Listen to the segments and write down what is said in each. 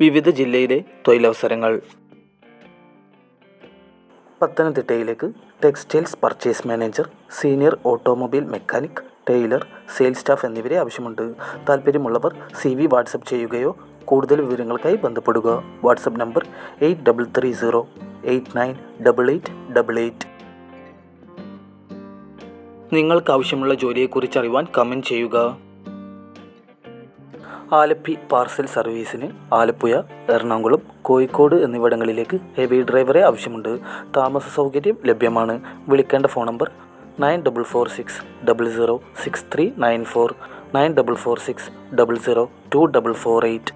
വിവിധ ജില്ലയിലെ തൊഴിലവസരങ്ങൾ. പത്തനംതിട്ടയിലേക്ക് textiles purchase manager, senior automobile mechanic, tailor, sales staff എന്നിവരെ ആവശ്യമുണ്ട്. താൽപ്പര്യമുള്ളവർ CV വാട്സപ്പ് ചെയ്യുകയോ കൂടുതൽ വിവരങ്ങൾക്കായി ബന്ധപ്പെടുക. WhatsApp number 8330898888. നിങ്ങൾക്ക് ആവശ്യമുള്ള ജോലിയെക്കുറിച്ച് അറിയുവാൻ കമൻറ്റ് ചെയ്യുക. ആലപ്പി പാർസൽ സർവീസിന് ആലപ്പുഴ, എറണാകുളം, കോഴിക്കോട് എന്നിവിടങ്ങളിലേക്ക് ഹെവി ഡ്രൈവറെ ആവശ്യമുണ്ട്. താമസ സൗകര്യം ലഭ്യമാണ്. വിളിക്കേണ്ട ഫോൺ നമ്പർ 9446006394, 9446002448.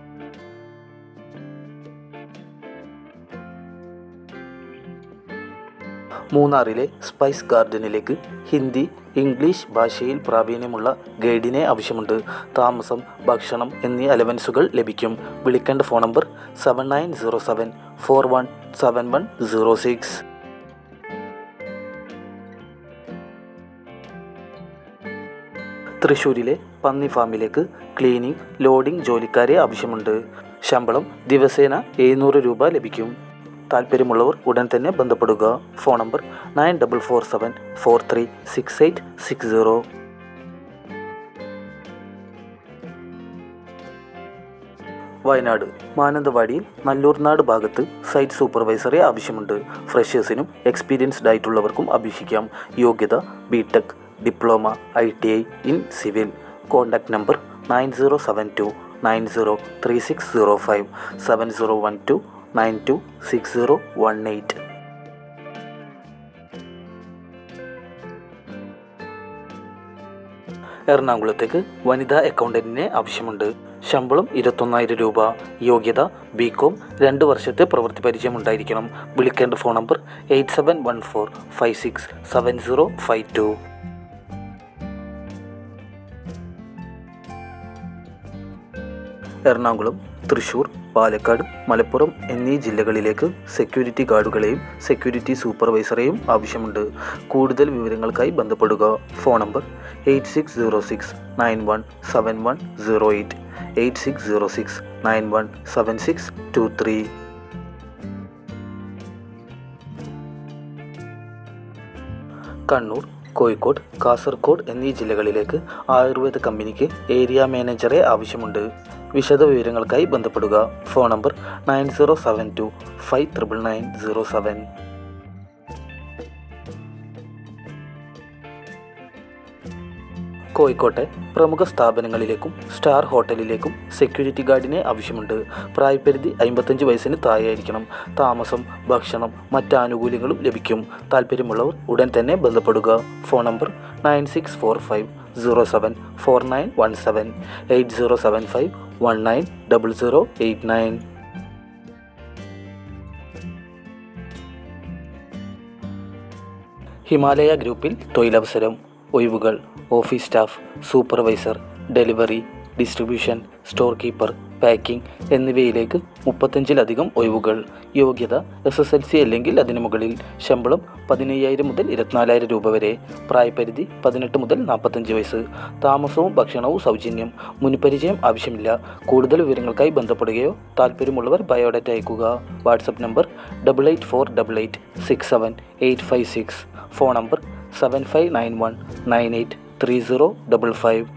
മൂന്നാറിലെ സ്പൈസ് ഗാർഡനിലേക്ക് ഹിന്ദി, ഇംഗ്ലീഷ് ഭാഷയിൽ പ്രാവീണ്യമുള്ള ഗൈഡിനെ ആവശ്യമുണ്ട്. താമസം, ഭക്ഷണം എന്നീ അലവൻസുകൾ ലഭിക്കും. വിളിക്കേണ്ട ഫോൺ നമ്പർ 7907417106. തൃശ്ശൂരിലെ പന്നി ഫാമിലേക്ക് ക്ലീനിംഗ്, ലോഡിംഗ് ജോലിക്കാരെ ആവശ്യമുണ്ട്. ശമ്പളം ദിവസേന 700 രൂപ ലഭിക്കും. താൽപ്പര്യമുള്ളവർ ഉടൻ തന്നെ ബന്ധപ്പെടുക. Phone number 9447436860. വയനാട് മാനന്തവാടിയിൽ നല്ലൂർനാട് ഭാഗത്ത് സൈറ്റ് സൂപ്പർവൈസറെ ആവശ്യമുണ്ട്. ഫ്രഷേഴ്സിനും എക്സ്പീരിയൻസ്ഡ് ആയിട്ടുള്ളവർക്കും അപേക്ഷിക്കാം. യോഗ്യത BTech, diploma, ITI in civil. Contact number 9072903605, 7012926018. എറണാകുളത്തേക്ക് വനിതാ അക്കൗണ്ടന്റിനെ ആവശ്യമുണ്ട്. ശമ്പളം 21,000 രൂപ. യോഗ്യത BCom, 2 വർഷത്തെ പ്രവൃത്തി പരിചയം ഉണ്ടായിരിക്കണം. വിളിക്കേണ്ട ഫോൺ നമ്പർ 8714567052. എറണാകുളം, തൃശ്ശൂർ, പാലക്കാട്, മലപ്പുറം എന്നീ ജില്ലകളിലേക്ക് സെക്യൂരിറ്റി ഗാർഡുകളെയും സെക്യൂരിറ്റി സൂപ്പർവൈസറെയും ആവശ്യമുണ്ട്. കൂടുതൽ വിവരങ്ങൾക്കായി ബന്ധപ്പെടുക. Phone number 8606917108, 8606917623. കണ്ണൂർ, കോഴിക്കോട്, കാസർഗോഡ് എന്നീ ജില്ലകളിലേക്ക് ആയുർവേദ കമ്പനിക്ക് ഏരിയ മാനേജറെ ആവശ്യമുണ്ട്. വിശദ വിവരങ്ങൾക്കായി ബന്ധപ്പെടുക. Phone number 9072599907. കോഴിക്കോട്ടെ പ്രമുഖ സ്ഥാപനങ്ങളിലേക്കും സ്റ്റാർ ഹോട്ടലിലേക്കും സെക്യൂരിറ്റി ഗാർഡിനെ ആവശ്യമുണ്ട്. പ്രായപരിധി 55 വയസ്സിന് താഴെയായിരിക്കണം. താമസം, ഭക്ഷണം, മറ്റ് ആനുകൂല്യങ്ങളും ലഭിക്കും. താൽപ്പര്യമുള്ളവർ ഉടൻ തന്നെ ബന്ധപ്പെടുക. Phone number 9645074917, 8075190089. ഹിമാലയ ഗ്രൂപ്പിൽ തൊഴിലവസരം. ഒഴിവുകൾ: office staff, supervisor, delivery, distribution, store keeper, packing എന്നിവയിലേക്ക് 35ലധികം ഒഴിവുകൾ. യോഗ്യത SSLC അല്ലെങ്കിൽ അതിനു മുകളിൽ. ശമ്പളം 15,000 മുതൽ 24,000 രൂപ വരെ. പ്രായപരിധി 18 മുതൽ 45 വയസ്സ്. താമസവും ഭക്ഷണവും സൗജന്യം. മുൻപരിചയം ആവശ്യമില്ല. കൂടുതൽ വിവരങ്ങൾക്കായി ബന്ധപ്പെടുകയോ താൽപ്പര്യമുള്ളവർ ബയോഡാറ്റ അയക്കുക. WhatsApp number 8848867856. Phone number 7591983055.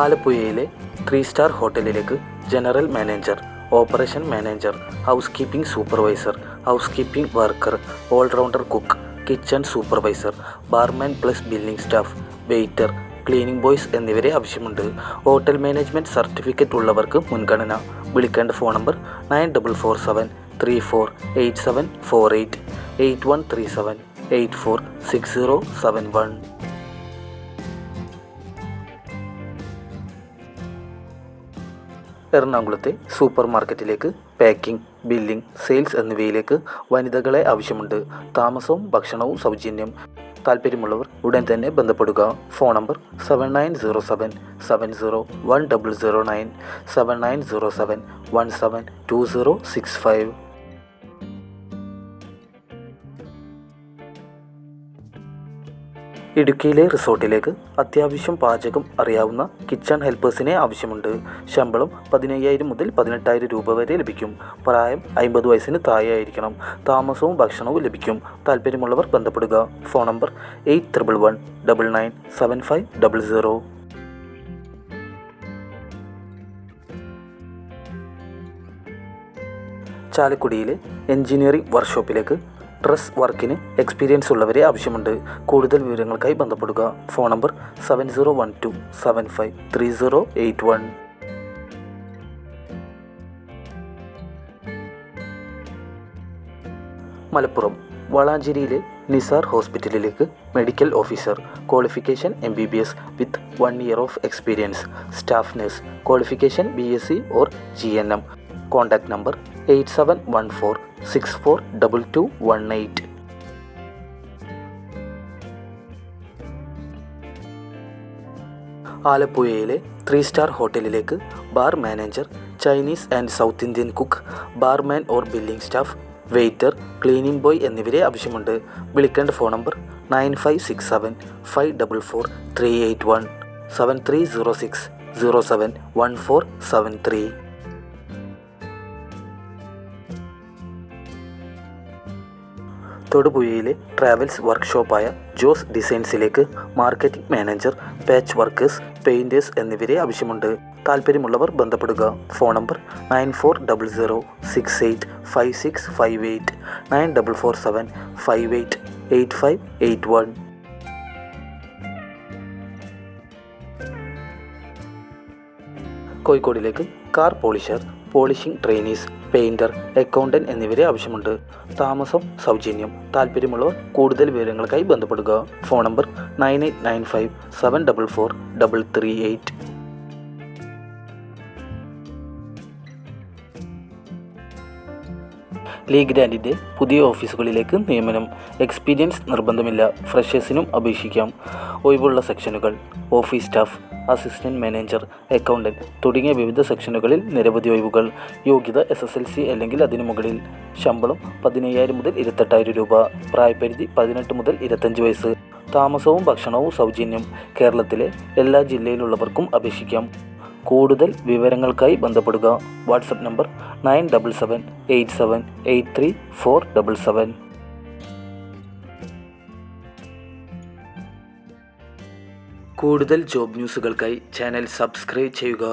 ആലപ്പുഴയിലെ 3 സ്റ്റാർ ഹോട്ടലിലേക്ക് general manager, operation manager, housekeeping supervisor, housekeeping worker, all rounder cook, kitchen supervisor, barman plus billing staff, waiter, cleaning boys എന്നിവരെ ആവശ്യമുണ്ട്. ഹോട്ടൽ മാനേജ്മെൻറ്റ് സർട്ടിഫിക്കറ്റ് ഉള്ളവർക്ക് മുൻഗണന. വിളിക്കേണ്ട ഫോൺ നമ്പർ 9447348748, 8137846071. എറണാകുളത്തെ super മാർക്കറ്റിലേക്ക് packing, billing, sales എന്നിവയിലേക്ക് വനിതകളെ ആവശ്യമുണ്ട്. താമസവും ഭക്ഷണവും സൗജന്യം. താൽപ്പര്യമുള്ളവർ ഉടൻ തന്നെ ബന്ധപ്പെടുക. Phone number 7907701009, 7907172065. ഇടുക്കിയിലെ റിസോർട്ടിലേക്ക് അത്യാവശ്യം പാചകം അറിയാവുന്ന കിച്ചൺ ഹെൽപ്പേഴ്സിനെ ആവശ്യമുണ്ട്. ശമ്പളം 15,000 മുതൽ 18,000 രൂപ വരെ ലഭിക്കും. പ്രായം 50 വയസ്സിന് താഴെയായിരിക്കണം. താമസവും ഭക്ഷണവും ലഭിക്കും. താല്പര്യമുള്ളവർ ബന്ധപ്പെടുക. Phone number 8111997500. ചാലക്കുടിയിലെ എഞ്ചിനീയറിംഗ് വർക്ക്ഷോപ്പിലേക്ക് ഡ്രസ് വർക്കിന് എക്സ്പീരിയൻസ് ഉള്ളവരെ ആവശ്യമുണ്ട്. കൂടുതൽ വിവരങ്ങൾക്കായി ബന്ധപ്പെടുക. Phone number 7012753081. മലപ്പുറം വളാഞ്ചേരിയിലെ നിസാർ ഹോസ്പിറ്റലിലേക്ക് medical officer. Qualification MBBS with 1 year of experience. Staff nurse. Qualification BSc or GNM. Contact number 8714642218. ആലപ്പുഴയിലെ 3 സ്റ്റാർ ഹോട്ടലിലേക്ക് bar manager, Chinese and south Indian cook, barman or billing staff, waiter, cleaning boy എന്നിവരെ ആവശ്യമുണ്ട്. വിളിക്കേണ്ട phone number 9567544381 7306071473. തൊടുപുഴയിലെ travels വർക്ക്ഷോപ്പായ Jose ഡിസൈൻസിലേക്ക് marketing manager, patch workers, painters എന്നിവരെ ആവശ്യമുണ്ട്. താല്പര്യമുള്ളവർ ബന്ധപ്പെടുക. Phone number 9400685658 9447588581. കോഴിക്കോടിലേക്ക് car polisher, polishing trainees, painter, accountant എന്നിവരെ ആവശ്യമുണ്ട്. താമസം സൗജന്യം. താല്പര്യമുള്ളവർ കൂടുതൽ വിവരങ്ങൾക്കായി ബന്ധപ്പെടുക. Phone number 9895744338. ലീ ഗ്രാൻഡിൻ്റെ പുതിയ ഓഫീസുകളിലേക്ക് നിയമനം. എക്സ്പീരിയൻസ് നിർബന്ധമില്ല. ഫ്രഷേഴ്സിനും അപേക്ഷിക്കാം. ഒഴിവുള്ള സെക്ഷനുകൾ: office staff, assistant manager, accountant തുടങ്ങിയ വിവിധ സെക്ഷനുകളിൽ നിരവധി ഒഴിവുകൾ. യോഗ്യത SSLC അല്ലെങ്കിൽ അതിനു മുകളിൽ. ശമ്പളം 15,000 മുതൽ 28,000 രൂപ. പ്രായപരിധി 18 മുതൽ 25 വയസ്സ്. താമസവും ഭക്ഷണവും സൗജന്യം. കേരളത്തിലെ എല്ലാ ജില്ലയിലുള്ളവർക്കും അപേക്ഷിക്കാം. കൂടുതൽ വിവരങ്ങൾക്കായി ബന്ധപ്പെടുക. WhatsApp number 9778783477. കൂടുതൽ ജോബ് ന്യൂസുകൾക്കായി ചാനൽ സബ്സ്ക്രൈബ് ചെയ്യുക.